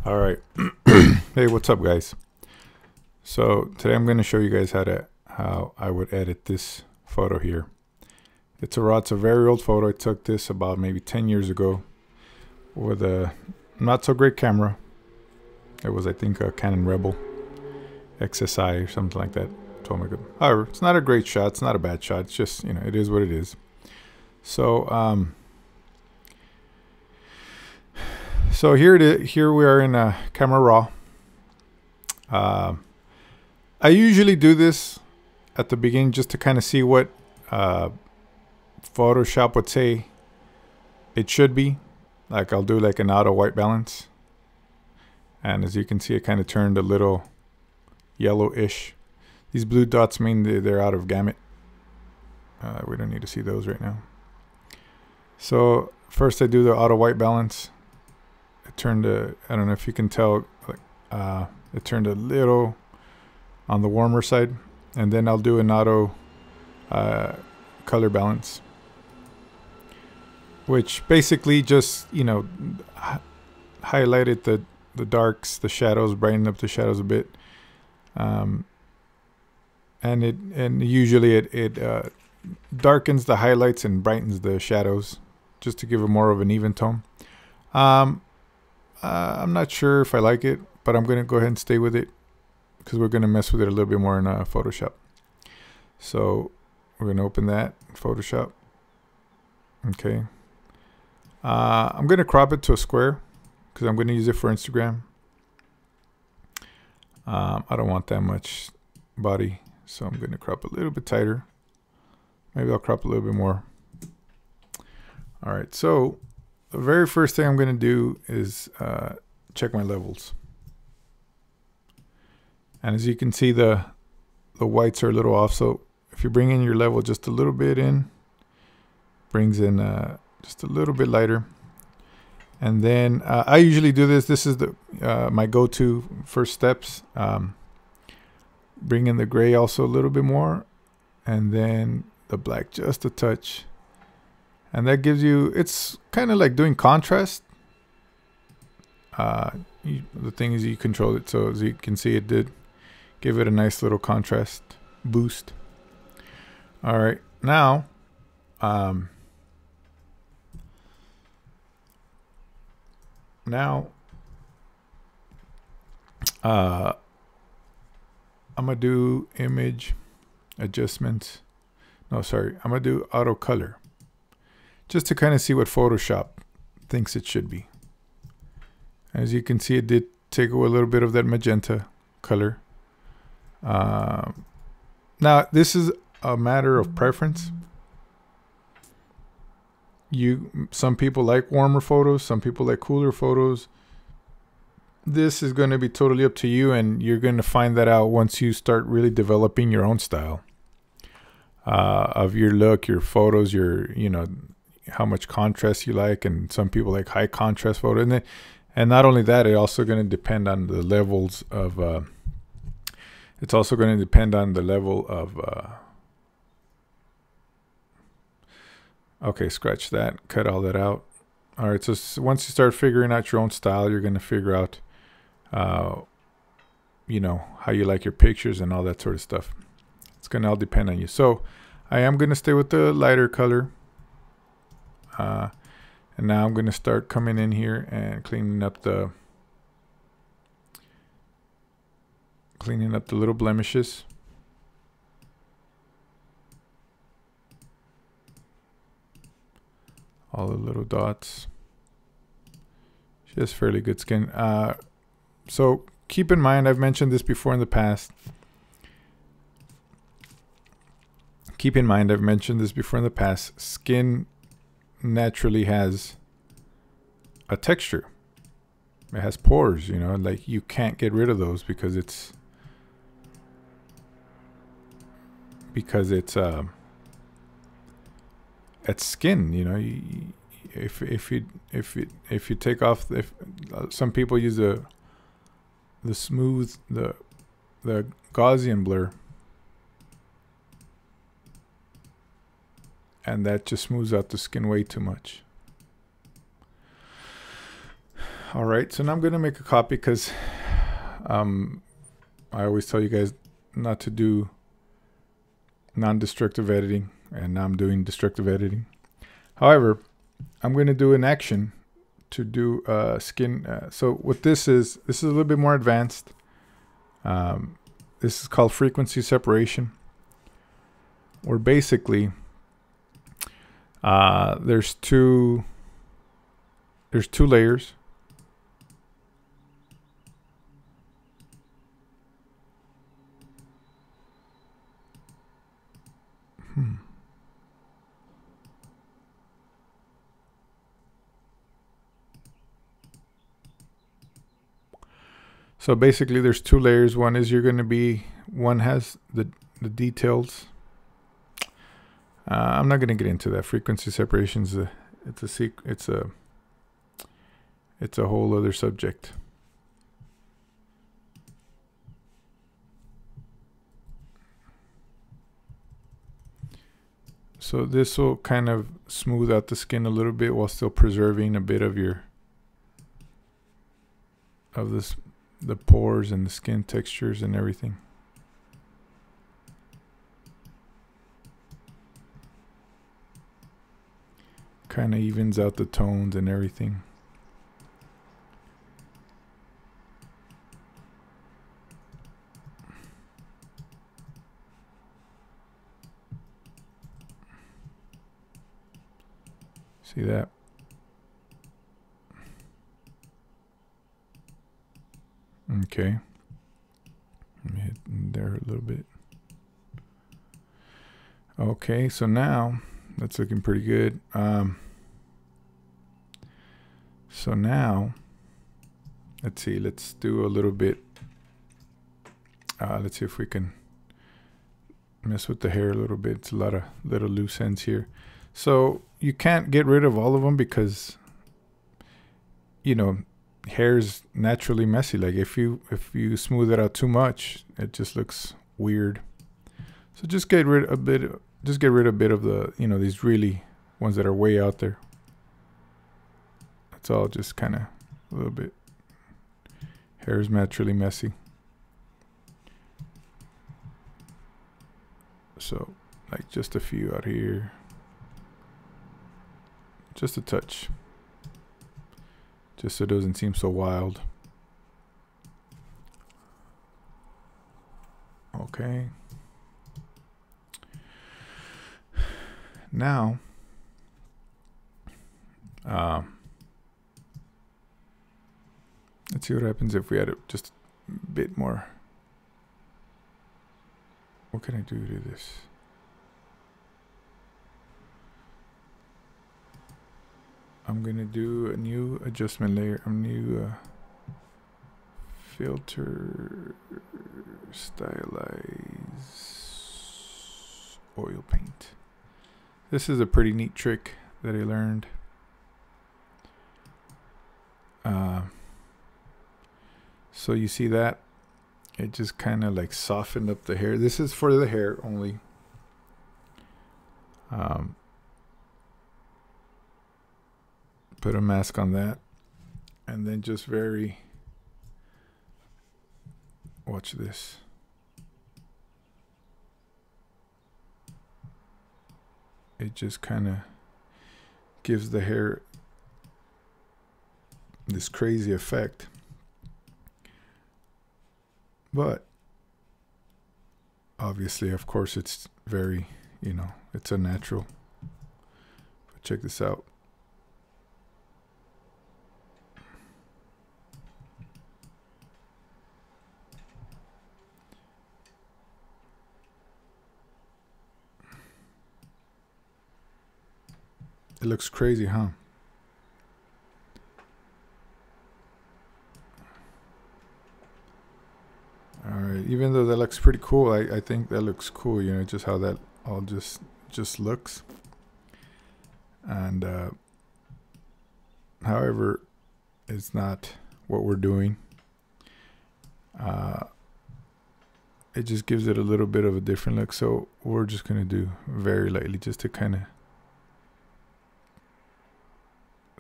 All right. Hey, what's up, guys? So today I'm going to show you guys how I would edit this photo here. It's a very old photo. I took this about maybe 10 years ago with a not so great camera. It was, I think, a Canon Rebel XSI or something like that. Oh my god. However, it's not a great shot. It's not a bad shot. It's just, it is what it is. So so here it is. Here we are in Camera Raw. I usually do this at the beginning just to kind of see what Photoshop would say it should be. Like I'll do like an auto white balance, and as you can see, it kind of turned a little yellowish. These blue dots mean they're out of gamut. We don't need to see those right now. So first I do the auto white balance. It turned I don't know if you can tell, it turned a little on the warmer side, and then I'll do an auto color balance, which basically just highlighted the darks, the shadows, brighten up the shadows a bit, and usually it darkens the highlights and brightens the shadows just to give it more of an even tone. I'm not sure if I like it, but I'm gonna go ahead and stay with it because we're gonna mess with it a little bit more in Photoshop. So we're gonna open that in Photoshop. Okay. I'm gonna crop it to a square because I'm gonna use it for Instagram. I don't want that much body, so I'm gonna crop a little bit tighter. Maybe I'll crop a little bit more. All right, so the very first thing I'm gonna do is check my levels. And as you can see, the whites are a little off. So if you bring in your level just a little bit in, brings in just a little bit lighter. And then I usually do this. This is my go-to first steps. Bring in the gray also a little bit more, and then the black just a touch. And that gives you, it's kind of like doing contrast. The thing is you control it. So as you can see, it did give it a nice little contrast boost. All right, now I'm gonna do image adjustments. No, sorry, I'm gonna do auto color just to kind of see what Photoshop thinks it should be. As you can see, it did take away a little bit of that magenta color. Now this is a matter of preference. Some people like warmer photos, some people like cooler photos. This is going to be totally up to you, and you're going to find that out once you start really developing your own style of your look, your photos, your how much contrast you like. And some people like high contrast photo, and not only that, it's also going to depend on the levels of it's also going to depend on the level of okay, scratch that, cut all that out. All right, so once you start figuring out your own style, you're going to figure out how you like your pictures and all that sort of stuff. It's going to all depend on you. So I am going to stay with the lighter color. And now I'm going to start coming in here and cleaning up the little blemishes. All the little dots. She has fairly good skin. So keep in mind, I've mentioned this before in the past. Keep in mind, I've mentioned this before in the past. Skin naturally has a texture. It has pores, like you can't get rid of those because it's it's skin. If you take off, some people use the smooth, the Gaussian blur, and that just smooths out the skin way too much. All right, so now I'm going to make a copy because I always tell you guys not to do non-destructive editing, and now I'm doing destructive editing. However, I'm going to do an action to do skin. So what this is a little bit more advanced. This is called frequency separation, where basically there's two layers. So basically there's two layers. One is one has the details. I'm not going to get into that. Frequency separation is it's a whole other subject. So this will kind of smooth out the skin a little bit while still preserving a bit of the pores and the skin textures and everything. Kind of evens out the tones and everything. See that? Okay. Let me hit there a little bit. Okay, so now that's looking pretty good. So now, let's see. Let's do a little bit. Let's see if we can mess with the hair a little bit. It's a lot of little loose ends here. So you can't get rid of all of them because, you know, hair is naturally messy. Like if you smooth it out too much, it just looks weird. So just get rid a bit of the, you know, these really ones that are way out there. That's all, just kind of a little bit. Hair is naturally messy. So like just a few out here. Just a touch. Just so it doesn't seem so wild. Okay. Now, let's see what happens if we add just a bit more. What can I do to this? I'm gonna do a new adjustment layer, a new filter, stylize, oil paint. This is a pretty neat trick that I learned. So you see that? It just kind of like softened up the hair. This is for the hair only. Put a mask on that, and then just watch this. It just kind of gives the hair this crazy effect. But obviously, of course, it's very, you know, it's a natural. But check this out. It looks crazy, huh? All right, even though that looks pretty cool, I think that looks cool, you know, just how that all just looks. And however, it's not what we're doing. It just gives it a little bit of a different look. So we're just gonna do very lightly, just to kind of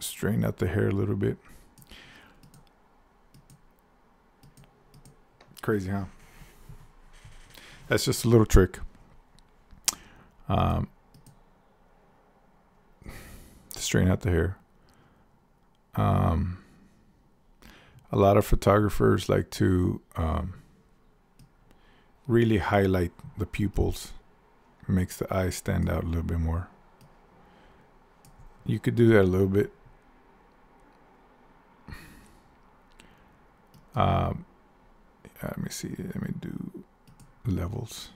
straighten out the hair a little bit. Crazy, huh? That's just a little trick. To straighten out the hair. A lot of photographers like to really highlight the pupils. It makes the eyes stand out a little bit more. You could do that a little bit. Let me see. Let me do levels.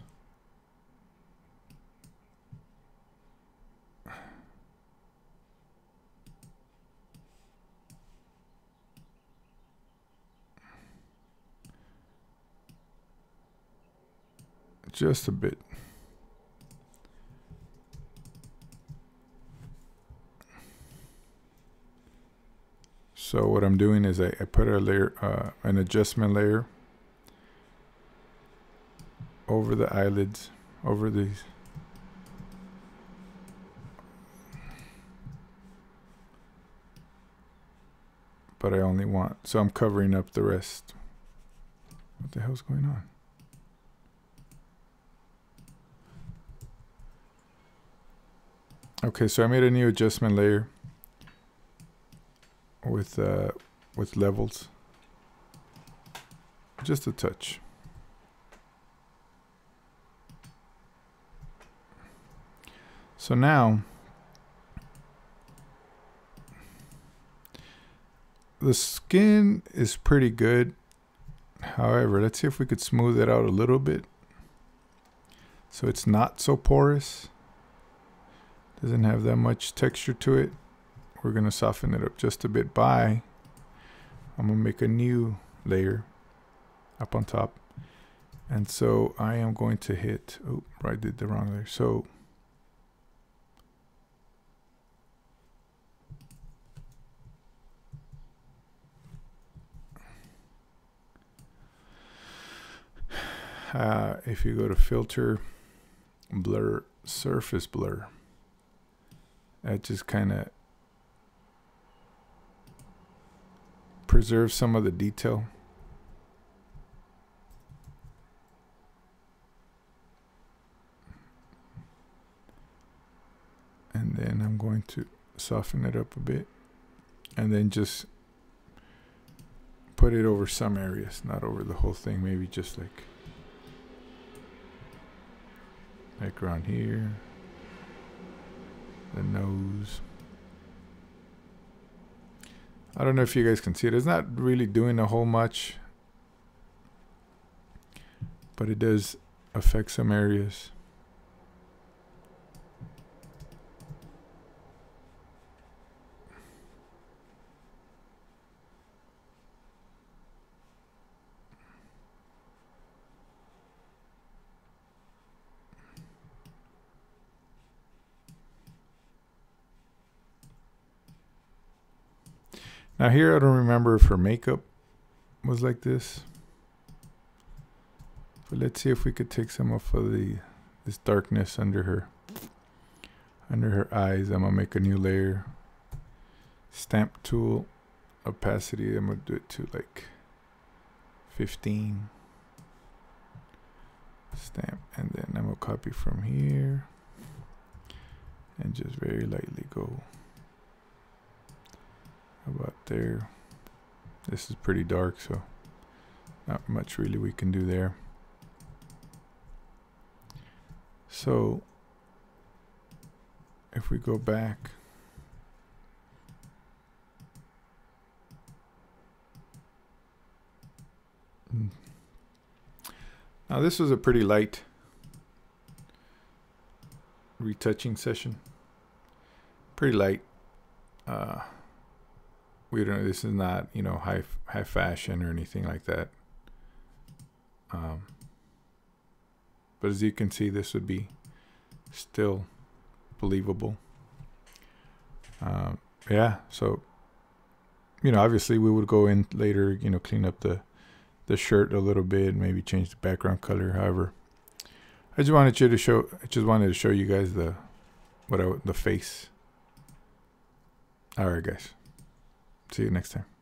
Just a bit. So what I'm doing is I put a layer, an adjustment layer over the eyelids, over these. But I only want, so I'm covering up the rest. What the hell's going on? Okay, so I made a new adjustment layer with levels, just a touch. So now the skin is pretty good. However, let's see if we could smooth it out a little bit so it's not so porous. Doesn't have that much texture to it. We're going to soften it up just a bit by, I'm going to make a new layer up on top. And so I am going to hit, oh, I did the wrong layer. So if you go to filter, blur, surface blur, that just kind of preserves some of the detail. And then I'm going to soften it up a bit and then just put it over some areas, not over the whole thing, maybe just like around here, the nose. I don't know if you guys can see it. It's not really doing a whole much, but it does affect some areas. Now here, I don't remember if her makeup was like this, but let's see if we could take some of this darkness under her eyes. I'm gonna make a new layer. Stamp tool, opacity, I'm gonna do it to like 15. Stamp, and then I'm gonna copy from here and just very lightly go about there. This is pretty dark, so not much really we can do there. So if we go back, now this was a pretty light retouching session, pretty light. We don't. This is not, you know, high fashion or anything like that. But as you can see, this would be still believable. Yeah. So, you know, obviously we would go in later, you know, clean up the shirt a little bit, maybe change the background color. However, I just wanted to show you guys the face. All right, guys. See you next time.